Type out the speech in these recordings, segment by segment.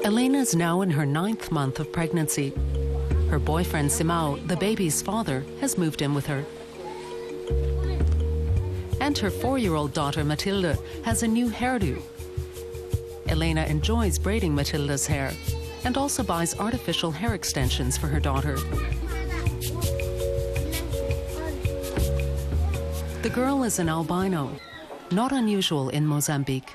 Helena is now in her 9th month of pregnancy. Her boyfriend Simao, the baby's father, has moved in with her. And her 4-year-old daughter Matilda has a new hairdo. Helena enjoys braiding Matilda's hair and also buys artificial hair extensions for her daughter. The girl is an albino, not unusual in Mozambique.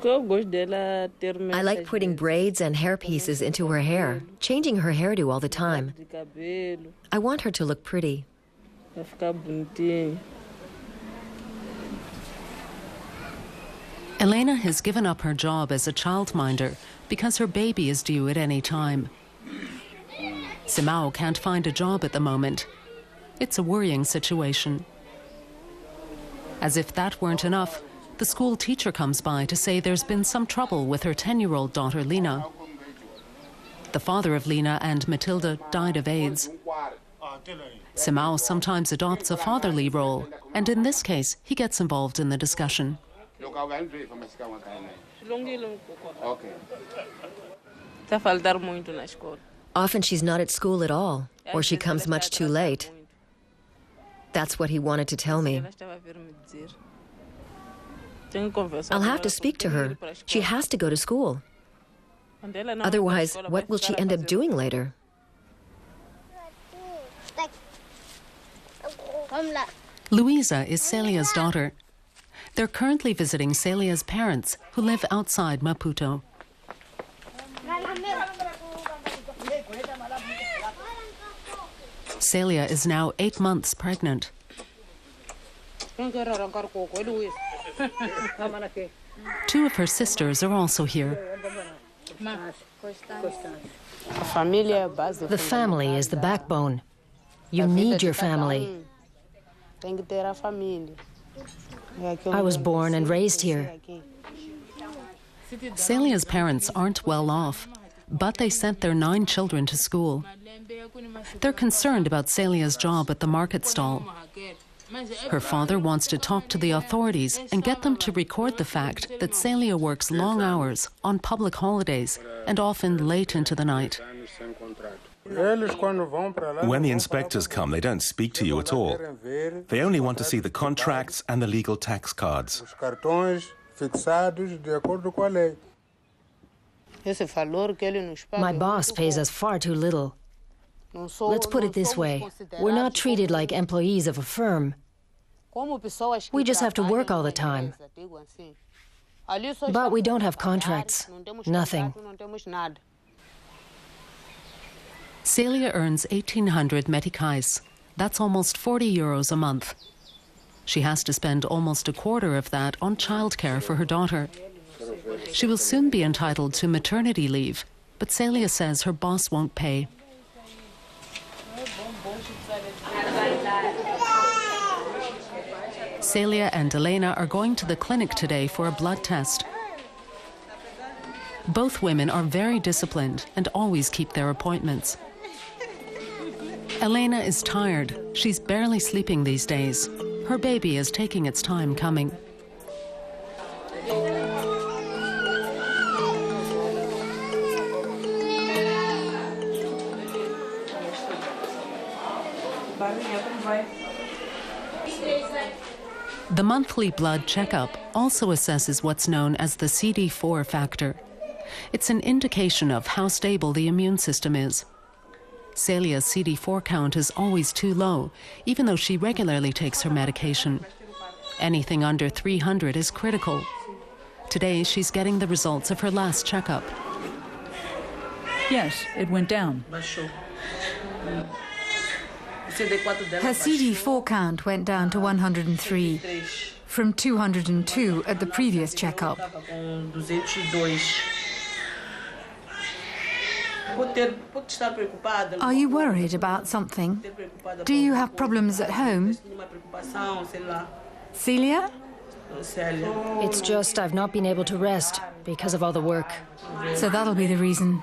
I like putting braids and hair pieces into her hair, changing her hairdo all the time. I want her to look pretty. Helena has given up her job as a childminder because her baby is due at any time. Simao can't find a job at the moment. It's a worrying situation. As if that weren't enough, the school teacher comes by to say there's been some trouble with her 10-year-old daughter, Lina. The father of Lina and Matilda died of AIDS. Simao sometimes adopts a fatherly role, and in this case, he gets involved in the discussion. Often she's not at school at all, or she comes much too late. That's what he wanted to tell me. I'll have to speak to her. She has to go to school. Otherwise, what will she end up doing later? Luisa is Celia's daughter. They're currently visiting Celia's parents, who live outside Maputo. Célia is now 8 months pregnant. 2 of her sisters are also here. The family is the backbone. You need your family. I was born and raised here. Celia's parents aren't well off, but they sent their 9 children to school. They're concerned about Celia's job at the market stall. Her father wants to talk to the authorities and get them to record the fact that Célia works long hours on public holidays and often late into the night. When the inspectors come, they don't speak to you at all. They only want to see the contracts and the legal tax cards. My boss pays us far too little. Let's put it this way. We're not treated like employees of a firm. We just have to work all the time. But we don't have contracts. Nothing. Célia earns 1,800 meticais. That's almost 40 euros a month. She has to spend almost a quarter of that on childcare for her daughter. She will soon be entitled to maternity leave, but Célia says her boss won't pay. Célia and Helena are going to the clinic today for a blood test. Both women are very disciplined and always keep their appointments. Helena is tired. She's barely sleeping these days. Her baby is taking its time coming. The monthly blood checkup also assesses what's known as the CD4 factor. It's an indication of how stable the immune system is. Celia's CD4 count is always too low, even though she regularly takes her medication. Anything under 300 is critical. Today, she's getting the results of her last checkup. Yes, it went down. Her CD4 count went down to 103, from 202 at the previous checkup. Are you worried about something? Do you have problems at home? Célia? It's just I've not been able to rest because of all the work. So that'll be the reason.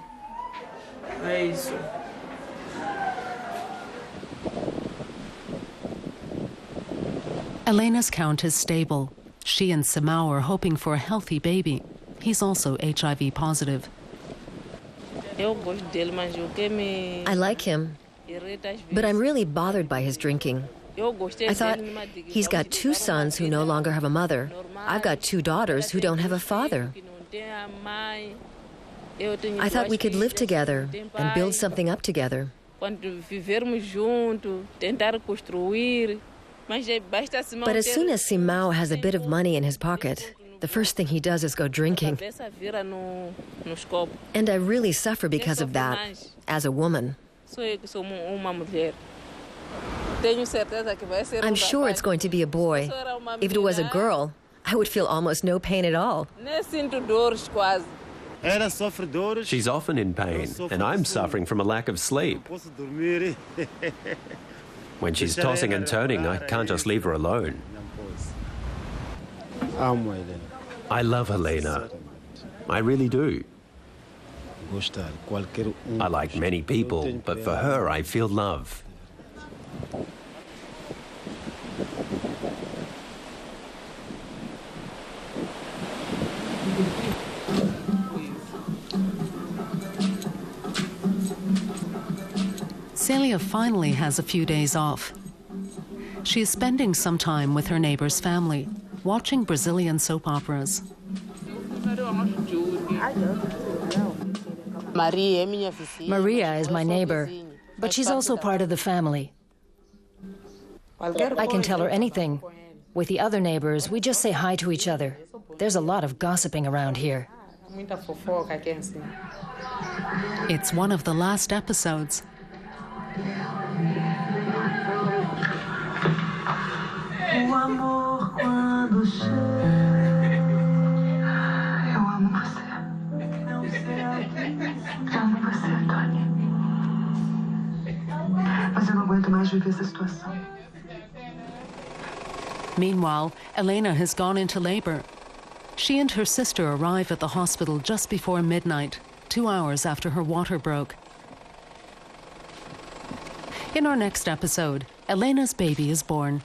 Helena's count is stable. She and Simão are hoping for a healthy baby. He's also HIV positive. I like him, but I'm really bothered by his drinking. I thought, he's got 2 sons who no longer have a mother. I've got 2 daughters who don't have a father. I thought we could live together and build something up together. But as soon as Simão has a bit of money in his pocket, the first thing he does is go drinking. And I really suffer because of that, as a woman. I'm sure it's going to be a boy. If it was a girl, I would feel almost no pain at all. She's often in pain, and I'm suffering from a lack of sleep. When she's tossing and turning, I can't just leave her alone. I love Helena. I really do. I like many people, but for her, I feel love. Célia finally has a few days off. She is spending some time with her neighbor's family, watching Brazilian soap operas. Maria is my neighbor, but she's also part of the family. I can tell her anything. With the other neighbors, we just say hi to each other. There's a lot of gossiping around here. It's one of the last episodes. Meanwhile, Helena has gone into labor. She and her sister arrive at the hospital just before midnight, 2 hours after her water broke. In our next episode, Helena's baby is born.